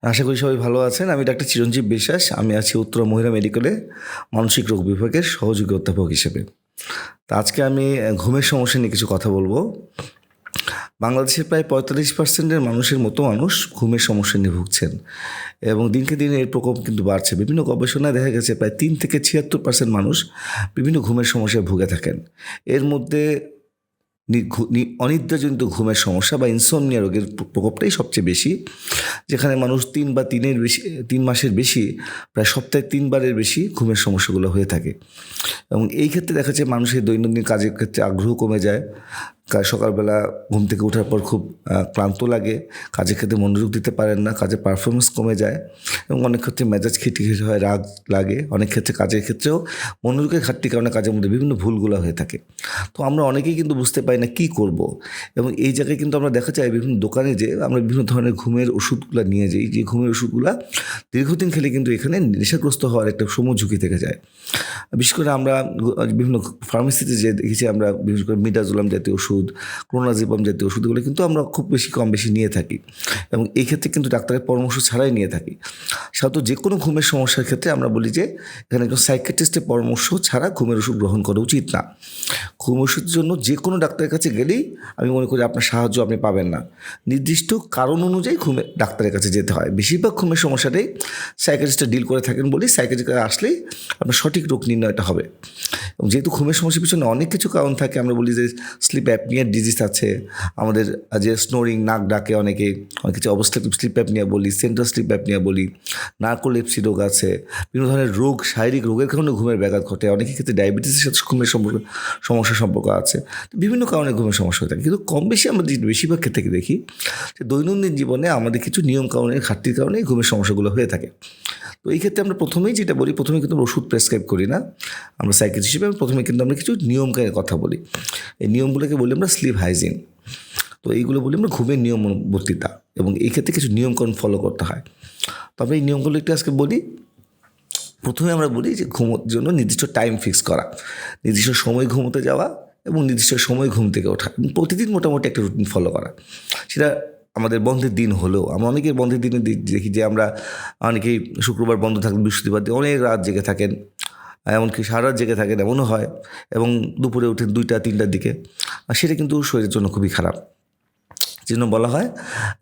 আশা করি সবাই ভালো আছেন। আমি ডাক্তার চিরঞ্জীব বিশ্বাস। আমি আছি উত্তরা মহিলা মেডিকেলে মানসিক রোগ বিভাগের সহযোগী অধ্যাপক হিসেবে। তো আজকে আমি ঘুমের সমস্যা নিয়ে কিছু কথা বলবো। বাংলাদেশের প্রায় 45% মানুষের মতো মানুষ ঘুমের সমস্যা নিয়ে ভুগছেন এবং দিনকে দিন এর প্রকোপ কিন্তু বাড়ছে। বিভিন্ন গবেষণায় দেখা গেছে প্রায় 3 থেকে 76% মানুষ বিভিন্ন ঘুমের সমস্যায় ভুগে থাকেন। এর মধ্যে অনিদ্রাজনিত ঘুমের সমস্যা বা ইনসমনিয়া রোগের প্রকোপটাই সবচেয়ে বেশি, যেখানে মানুষ 3 মাসের বেশি প্রায় সপ্তাহে 3 বারের বেশি ঘুমের সমস্যাগুলো হয়ে থাকে। এবং এই ক্ষেত্রে দেখা যায় মানুষের দৈনন্দিন কাজের ক্ষেত্রে আগ্রহ কমে যায়। সকালবেলা ঘুম থেকে ওঠার পর খুব ক্লান্ত লাগে, কাজের ক্ষেত্রে মনোযোগ দিতে পারেন না, কাজের পারফরমেন্স কমে যায় এবং অনেক ক্ষেত্রে মেজাজ খিটখিটে হয়, রাগ লাগে। অনেক ক্ষেত্রে কাজের ক্ষেত্রেও মনোযোগের ঘাটতির কারণে কাজের মধ্যে বিভিন্ন ভুলগুলো হয়ে থাকে। তো আমরা অনেকেই কিন্তু বুঝতে পারি না কী করব। এবং এই জায়গায় কিন্তু আমরা দেখা যায় বিভিন্ন দোকানে যে আমরা বিভিন্ন ধরনের ঘুমের ওষুধগুলো নিয়ে যাই, যে ঘুমের ওষুধগুলো দীর্ঘদিন খেলে কিন্তু এখানে নেশাগ্রস্ত হওয়ার একটা সময় ঝুঁকি থেকে যায়। বিশেষ করে আমরা বিভিন্ন ফার্মেসিতে যে দেখেছি, আমরা বিশেষ করে মিডাজোলাম জাতীয় ওষুধ, ক্লোনাজিপাম জাতীয় ওষুধগুলো কিন্তু আমরা খুব কম বেশি নিয়ে থাকি এবং এই ক্ষেত্রে কিন্তু ডাক্তারের পরামর্শ ছাড়াই নিয়ে থাকি। সাধারণত যে কোনো ঘুমের সমস্যার ক্ষেত্রে আমরা বলি যে এখানে একজন সাইকিয়াট্রিস্টের পরামর্শ ছাড়া ঘুমের ওষুধ গ্রহণ করা উচিত না। ঘুম ওষুধের জন্য যে কোনো ডাক্তারের কাছে গেলেই আমি মনে করি আপনার সাহায্য আপনি পাবেন না। নির্দিষ্ট কারণ অনুযায়ী ডাক্তারের কাছে যেতে হয়। বেশিরভাগ ঘুমের সমস্যাটাই সাইকিয়াট্রিস্টরা ডিল করে থাকেন বলেই সাইকিয়াট্রিস্ট আসলেই আপনার সঠিক রোগ নির্ণয়টা হবে। এবং যেহেতু ঘুমের সমস্যার পিছনে অনেক কিছু কারণ থাকে, আমরা বলি যে স্লিপ অ্যাপনিয়ার ডিজিজ আছে, আমাদের যে স্নোরিং, নাক ডাকে অনেক কিছু অবস্ট্রাকটিভ স্লিপ অ্যাপনিয়া বলি, সেন্ট্রাল স্লিপ অ্যাপনিয়া বলি, নার্কোলেপসি রোগ আছে, বিভিন্ন ধরনের রোগ, শারীরিক রোগের কারণে ঘুমের ব্যাঘাত ঘটে। অনেকের ক্ষেত্রে ডায়াবেটিসের সাথে ঘুমের সমস্যার সম্পর্ক আছে। বিভিন্ন কারণে ঘুমের সমস্যা হয়ে থাকে, কিন্তু কম বেশি আমরা বেশিরভাগ ক্ষেত্রে দেখি যে দৈনন্দিন জীবনে আমাদের কিছু নিয়ম কানুনের ঘাটতির কারণে ঘুমের সমস্যাগুলো হয়ে থাকে। তো এই ক্ষেত্রে আমরা প্রথমেই যেটা বলি, প্রথমে কিন্তু আমরা ওষুধ প্রেসক্রাইব করি না। আমরা সাইকিয়াট্রিস্ট হিসেবে প্রথমে কিন্তু আমরা কিছু নিয়মকানুনের কথা বলি। এই নিয়মগুলোকে বলি আমরা স্লিপ হাইজিন। তো এইগুলো বলি আমরা ঘুমের নিয়মবর্তিতা, এবং এই ক্ষেত্রে কিছু নিয়মকানুন ফলো করতে হয়। তবে এই নিয়মগুলো একটু আজকে বলি। প্রথমে আমরা বলি যে ঘুমোর জন্য নির্দিষ্ট টাইম ফিক্স করা, নির্দিষ্ট সময় ঘুমোতে যাওয়া এবং নির্দিষ্ট সময় ঘুম থেকে ওঠা এবং প্রতিদিন মোটামুটি একটা রুটিন ফলো করা। সেটা আমাদের বন্ধের দিন হলেও, আমরা অনেকের বন্ধের দিনে দেখি যে আমরা অনেকেই শুক্রবার বন্ধ থাকলে বৃহস্পতিবার দিন অনেক রাত জেগে থাকেন, এমনকি সারা রাত জেগে থাকেন এমনও হয়, এবং দুপুরে উঠেন 2টা-3টার দিকে। আর সেটা কিন্তু শরীরের জন্য খুবই খারাপ। জন্য বলা হয়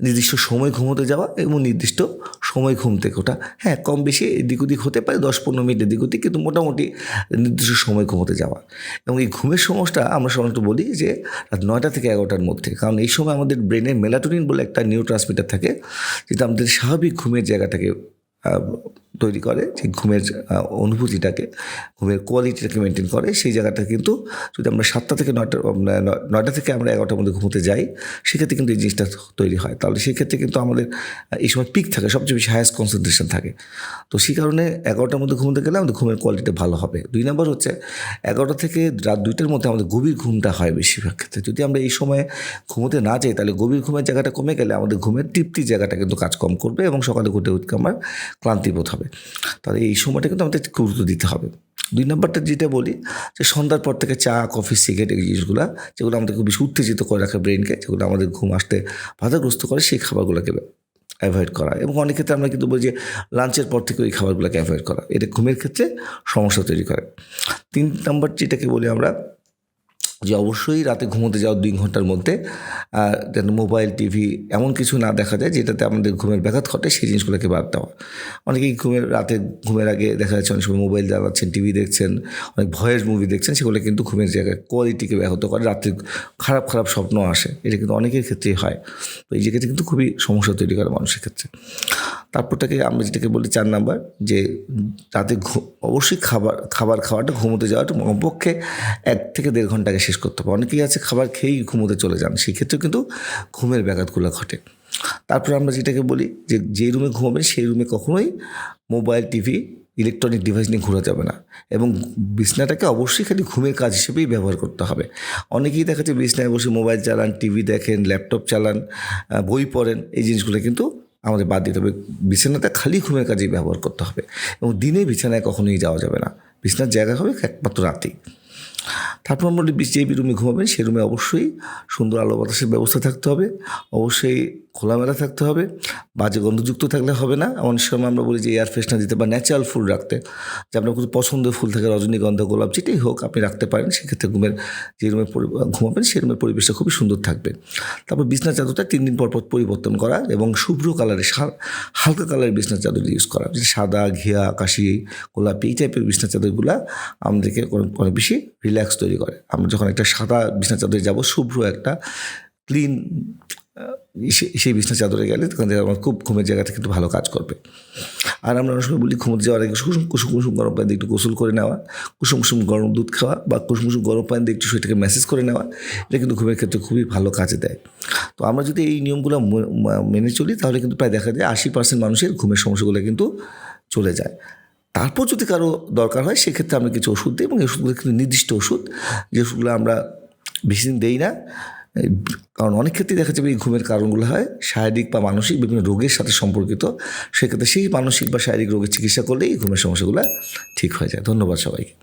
নির্দিষ্ট সময় ঘুমোতে যাওয়া এবং নির্দিষ্ট সময় ঘুম থেকে ওঠা। হ্যাঁ, কম বেশি এদিক ওদিক হতে পারে, 10-15 মিনিট এদিক ওদিক, কিন্তু মোটামুটি নির্দিষ্ট সময় ঘুমোতে যাওয়া। এবং এই ঘুমের সমস্যা আমরা সাধারণত বলি যে রাত 9টা থেকে 11টার মধ্যে, কারণ এই সময় আমাদের ব্রেনে মেলাটোনিন বলে একটা নিউরো ট্রান্সমিটার থাকে, যেটা আমাদের স্বাভাবিক ঘুমের জায়গাটাকে তৈরি করে, যে ঘুমের অনুভূতিটাকে, ঘুমের কোয়ালিটিটাকে মেনটেন করে। সেই জায়গাটা কিন্তু যদি আমরা 7টা থেকে 9টা থেকে আমরা 11টার মধ্যে ঘুমোতে যাই, সেক্ষেত্রে কিন্তু এই জিনিসটা তৈরি হয়। তাহলে সেক্ষেত্রে কিন্তু আমাদের এই সময় পিক থাকে, সবচেয়ে বেশি হায়েস্ট কনসেন্ট্রেশন থাকে। তো সেই কারণে 11টার মধ্যে ঘুমোতে গেলে আমাদের ঘুমের কোয়ালিটি ভালো হবে। 2 নম্বর হচ্ছে 11টা থেকে রাত 2টার মধ্যে আমাদের গভীর ঘুমটা হয় বেশিরভাগ ক্ষেত্রে। যদি আমরা এই সময়ে ঘুমোতে না যাই, তাহলে গভীর ঘুমের জায়গাটা কমে গেলে আমাদের ঘুমের তৃপ্তির জায়গাটা কিন্তু কাজ কম করবে এবং সকালে ঘুরতে উঠতে আমার ক্লান্তি বোধ হবে। তাহলে এই সময়টা কিন্তু আমাদের গুরুত্ব দিতে হবে। 2 নম্বরটা যেটা বলি, যে সন্ধ্যার পর থেকে চা, কফি, সিগারেট, এই জিনিসগুলো যেগুলো আমাদের খুব বেশি উত্তেজিত করে রাখে ব্রেনকে, যেগুলো আমাদের ঘুম আসতে বাধাগ্রস্ত করে, সেই খাবারগুলোকে অ্যাভয়েড করা। এবং অনেক ক্ষেত্রে আমরা কিন্তু বলি যে লাঞ্চের পর থেকে ওই খাবারগুলোকে অ্যাভয়েড করা, এটা ঘুমের ক্ষেত্রে সমস্যা তৈরি করে। 3 নম্বর যেটাকে বলি আমরা, যে অবশ্যই রাতে ঘুমোতে যাওয়ার 2 ঘন্টার মধ্যে যেন মোবাইল, টিভি এমন কিছু না দেখা যায় যেটাতে আমাদের ঘুমের ব্যাঘাত ঘটে, সেই জিনিসগুলোকে বাদ দেওয়া। অনেকেই ঘুমের আগে দেখা যাচ্ছে অনেক সময় মোবাইল চালাচ্ছেন, টিভি দেখছেন, অনেক ভয়ের মুভি দেখছেন, সেগুলো কিন্তু ঘুমের জায়গায় কোয়ালিটিকে ব্যাহত করে, রাত্রে খারাপ স্বপ্ন আসে। এটা কিন্তু অনেকের ক্ষেত্রেই হয়। তো এই জায়গাটা কিন্তু খুবই সমস্যা তৈরি করে মানুষের ক্ষেত্রে। তারপরটাকে আমরা যেটাকে বলি 4 নাম্বার, যে রাতে অবশ্যই খাবার খাওয়াটা ঘুমোতে যাওয়াটা কমপক্ষে 1 থেকে 1.5 ঘন্টা আগে শেষ করতে হবে। অনেকেই আছে খাবার খেয়েই ঘুমোতে চলে যান, সেক্ষেত্রেও কিন্তু ঘুমের ব্যাঘাতগুলো ঘটে। তারপরে আমরা যেটাকে বলি যে রুমে ঘুমাবেন সেই রুমে কখনোই মোবাইল, টিভি, ইলেকট্রনিক ডিভাইস নিয়ে ঘোরা যাবে না, এবং বিছনাটাকে অবশ্যই খালি ঘুমের কাজ হিসেবেই ব্যবহার করতে হবে। অনেকেই দেখা যাচ্ছে বিছনায় বসে মোবাইল চালান, টিভি দেখেন, ল্যাপটপ চালান, বই পড়েন, এই জিনিসগুলো কিন্তু আমাদের বাদ দিতে হবে। বিছানাটা খালি ঘুমের কাজেই ব্যবহার করতে হবে, এবং দিনে বিছানায় কখনোই যাওয়া যাবে না। বিছানার জায়গা হবে একমাত্র রাতেই। তারপর আমরা যে রুমে ঘুমাবেন সেই রুমে অবশ্যই সুন্দর আলো বাতাসের ব্যবস্থা থাকতে হবে। অবশ্যই খোলামেলা থাকতে হবে, বাজে গন্ধযুক্ত থাকলে হবে না। অনেক সময় আমরা বলি যে এয়ার ফ্রেশনার দিতে বা ন্যাচারাল ফুল রাখতে, যে আপনার খুব পছন্দের ফুল থাকে, রজনীগন্ধা, গোলাপ, যেটাই হোক আপনি রাখতে পারেন। সেক্ষেত্রে যে রুমে ঘুমাবেন সেই রুমের পরিবেশটা খুবই সুন্দর থাকবে। তারপর বিছনার চাদরটা 3 দিন পর পরিবর্তন করা এবং শুভ্র কালারের হালকা কালারের বিছনার চাদর ইউজ করা, সাদা, ঘিয়া, আকাশি, গোলাপি এই টাইপের বিছনার চাদরগুলো আমাদেরকে অনেক বেশি রিল্যাক্স তৈরি করে। আমরা যখন একটা সাদা বিছনার চাদরে যাব, শুভ্র একটা ক্লিন সেই বিছনা চাদরে গেলে তখন আমার খুব ঘুমের জায়গাটা কিন্তু ভালো কাজ করবে। আর আমরা অনেক সময় বলি ঘুমোতে যাওয়ার আগে কুসুম কুসুম গরম পানি দিয়ে একটু গোসল করে নেওয়া, কুসুম কুসুম গরম দুধ খাওয়া বা কুসুম কুসুম গরম পানি দিয়ে একটু শরীরটাকে ম্যাসেজ করে নেওয়া, এটা কিন্তু ঘুমের ক্ষেত্রে খুবই ভালো কাজে দেয়। তো আমরা যদি এই নিয়মগুলো মেনে চলি তাহলে কিন্তু প্রায় দেখা যায় 80% মানুষের ঘুমের সমস্যাগুলো কিন্তু চলে যায়। তারপর যদি কারো দরকার হয় সেক্ষেত্রে আমরা কিছু ওষুধ দিই এবং এই ওষুধগুলো কিন্তু নির্দিষ্ট ওষুধ, যে ওষুধগুলো আমরা বেশি দিন দেই না। কারণ অনেক ক্ষেত্রেই দেখা যাবে এই ঘুমের কারণগুলো হয় শারীরিক বা মানসিক বিভিন্ন রোগের সাথে সম্পর্কিত। সেক্ষেত্রে সেই মানসিক বা শারীরিক রোগের চিকিৎসা করলেই ঘুমের সমস্যাগুলো ঠিক হয়ে যায়। ধন্যবাদ সবাইকে।